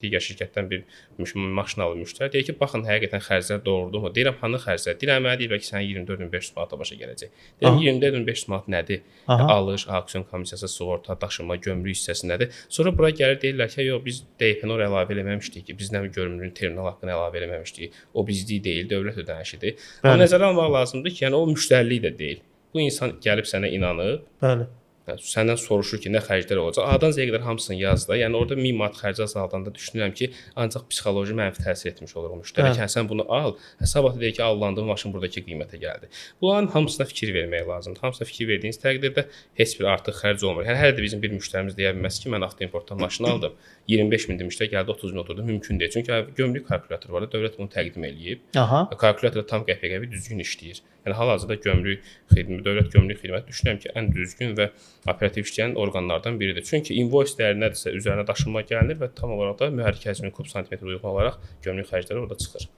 digər şirkətdən bir maşın alır müştəri, deyir ki, baxın həqiqətən xərclər doğrudumu? Deyirəm, hanı xərclər? Deyirəm, mənə deyirlər ki, sənin 24.500 manata başa gələcək. Deyirəm, 24.500 manat nədir? Alış, auksion komissiyası, sığorta, daşınma, gömrük hissəsi nədir? Sonra bura gəlir deyirlər ki, yox, biz DPN-or əlavə eləməmişdik ki, biz nə görünümün terminal haqqını əlavə eləməmişdik. O bizlik deyil, dövlət ödənişidir. Amma nəzərə almaq lazımdır ki, yəni o müştərilik də deyil. Bu insan gəlib sənə inanıb. Bəli. Səndən soruşur ki, nə xərclər olacaq. A-dan Z-yə qədər hamısını yaz da. Yəni orada 1000 manat xərci azaldanda düşünürəm ki, ancaq psixoloji mənfi təsir etmiş olur o müştəri. Yəni sən bunu al, sabah deyir ki, alındığı maşın buradakı qiymətə gəldi. Bunların hamısına fikir vermək lazımdır. Hamısına fikir verdiyiniz təqdirdə heç bir artıq xərc olmur. Yəni hələ də bizim bir müştərimiz deyə bilməz ki, mən avtoimportdan maşın aldım. 25 min demişlər, gəldi 30 min oturdu. Mümkün deyil. Çünki gömrük kalkulatoru var da, dövlət bunu təqdim eləyib. Kalkulator tam qəpik-qəpik düzgün işləyir. Yəni hal-hazırda dövlət gömrük xidməti düşünürəm ki, ən düzgün və operativ işləyən orqanlardan biridir. Çünki invoice dəyəri nədirsə üzərinə daşınma gəlinir və tam olaraq da mühərrik həcminin kub santimetr uyğun olaraq gömrük xərcləri orada çıxır.